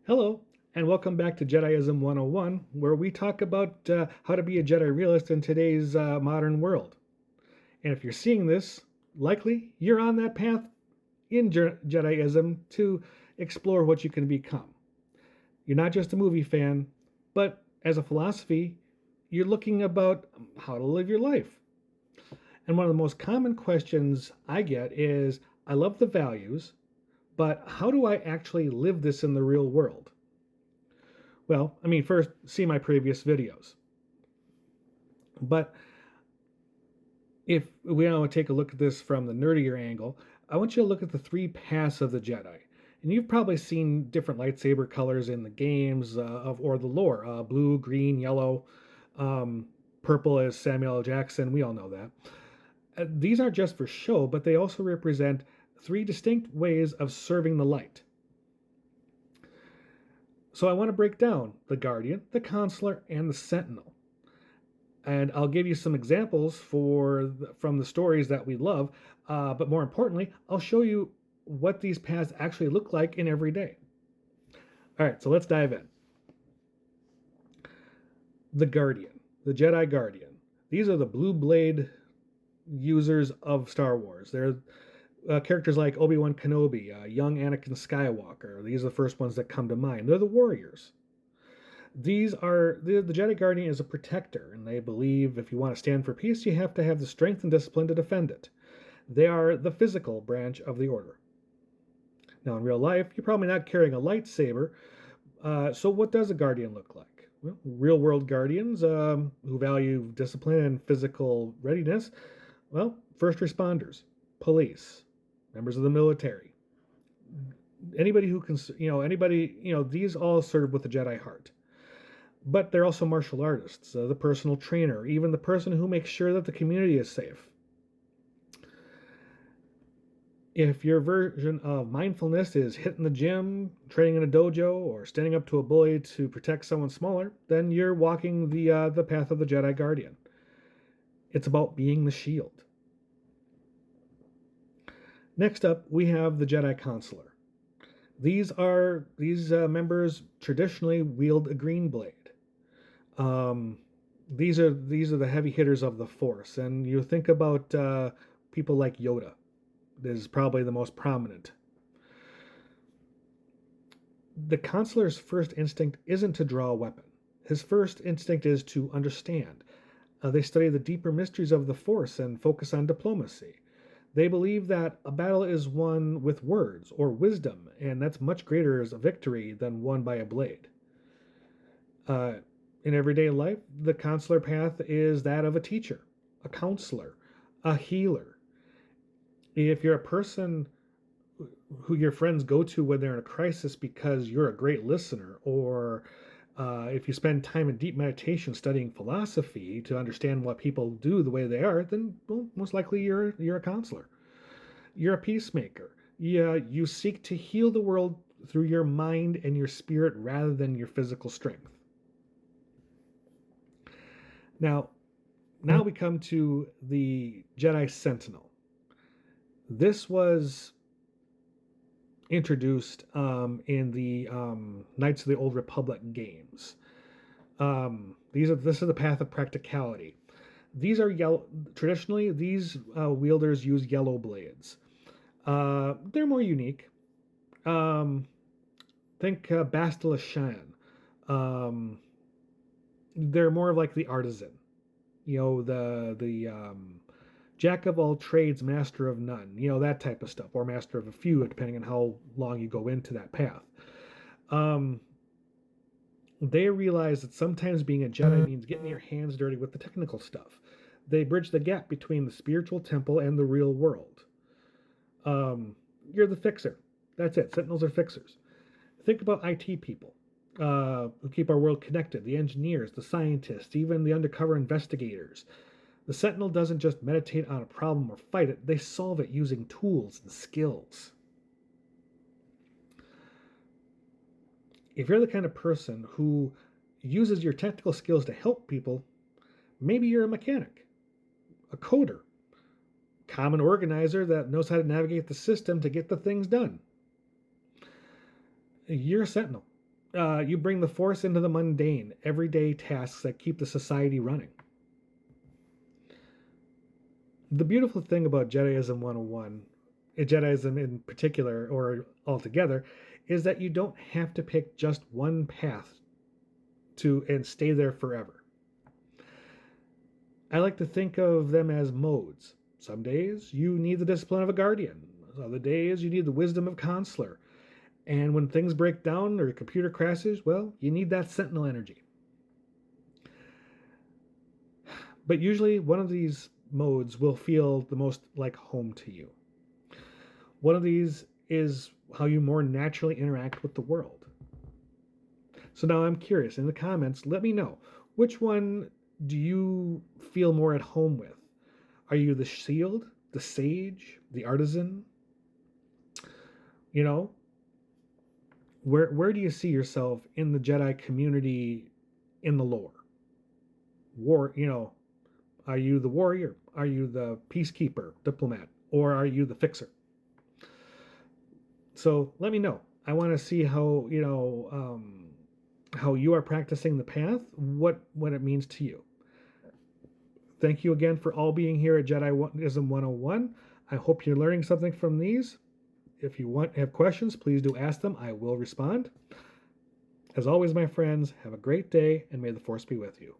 Hello, and welcome back to Jediism 101, where we talk about how to be a Jedi realist in today's modern world. And if you're seeing this, likely you're on that path in Jediism to explore what you can become. You're not just a movie fan, but as a philosophy, you're looking about how to live your life. And one of the most common questions I get is I love the values, but how do I actually live this in the real world? Well, first, see my previous videos. But if we want to take a look at this from the nerdier angle, I want you to look at the three paths of the Jedi. And you've probably seen different lightsaber colors in the games or the lore blue, green, yellow, purple as Samuel L. Jackson. We all know that. These aren't just for show, but they also represent three distinct ways of serving the light. So I want to break down the Guardian, the Consular, and the Sentinel. And I'll give you some examples from the stories that we love, but more importantly, I'll show you what these paths actually look like in every day. All right, so let's dive in. The Guardian, the Jedi Guardian. These are the blue blade users of Star Wars. They're characters like Obi-Wan Kenobi, young Anakin Skywalker. These are the first ones that come to mind. They're the warriors. These are the Jedi Guardian is a protector, and they believe if you want to stand for peace, you have to have the strength and discipline to defend it. They are the physical branch of the order. Now, in real life, you're probably not carrying a lightsaber. So, what does a Guardian look like? Well, real world Guardians who value discipline and physical readiness. Well, first responders, police, members of the military, anybody who can, these all serve with the Jedi heart. But they're also martial artists, the personal trainer, even the person who makes sure that the community is safe. If your version of mindfulness is hitting the gym, training in a dojo, or standing up to a bully to protect someone smaller, then you're walking the path of the Jedi Guardian. It's about being the shield. Next up, we have the Jedi Consular. These members traditionally wield a green blade. These are the heavy hitters of the Force, and you think about people like Yoda. This is probably the most prominent. The Consular's first instinct isn't to draw a weapon. His first instinct is to understand. They study the deeper mysteries of the Force and focus on diplomacy. They believe that a battle is won with words or wisdom, and that's much greater as a victory than won by a blade. In everyday life, the consular path is that of a teacher, a counselor, a healer. If you're a person who your friends go to when they're in a crisis because you're a great listener, or if you spend time in deep meditation studying philosophy to understand what people do the way they are, then most likely you're a counselor. You're a peacemaker. You seek to heal the world through your mind and your spirit rather than your physical strength. Now we come to the Jedi Sentinel. This was introduced in the Knights of the Old Republic games. This is the path of practicality. These are yellow. Traditionally, these wielders use yellow blades. They're more unique. Think Bastila Shan. They're more like the artisan. The jack of all trades, master of none. That type of stuff, or master of a few, depending on how long you go into that path. They realize that sometimes being a Jedi means getting your hands dirty with the technical stuff. They bridge the gap between the spiritual temple and the real world. You're the fixer. That's it. Sentinels are fixers. Think about IT people who keep our world connected, the engineers, the scientists, even the undercover investigators. The Sentinel doesn't just meditate on a problem or fight it, they solve it using tools and skills. If you're the kind of person who uses your technical skills to help people, maybe you're a mechanic, a coder, common organizer that knows how to navigate the system to get the things done. You're a Sentinel. You bring the Force into the mundane, everyday tasks that keep the society running. The beautiful thing about Jediism 101, Jediism in particular or altogether, is that you don't have to pick just one path to and stay there forever. I like to think of them as modes. Some days you need the discipline of a guardian. Other days you need the wisdom of consular. And when things break down or your computer crashes, well, you need that sentinel energy. But usually one of these modes will feel the most like home to you. One of these is how you more naturally interact with the world. So now I'm curious, in the comments, let me know, which one do you feel more at home with? Are you the shield, the sage, the artisan? You know, where do you see yourself in the Jedi community in the lore? Are you the warrior? Are you the peacekeeper, diplomat? Or are you the fixer? So let me know. I want to see how you are practicing the path, what it means to you. Thank you again for all being here at Jediism 101. I hope you're learning something from these. If you have questions, please do ask them. I will respond. As always, my friends, have a great day, and may the Force be with you.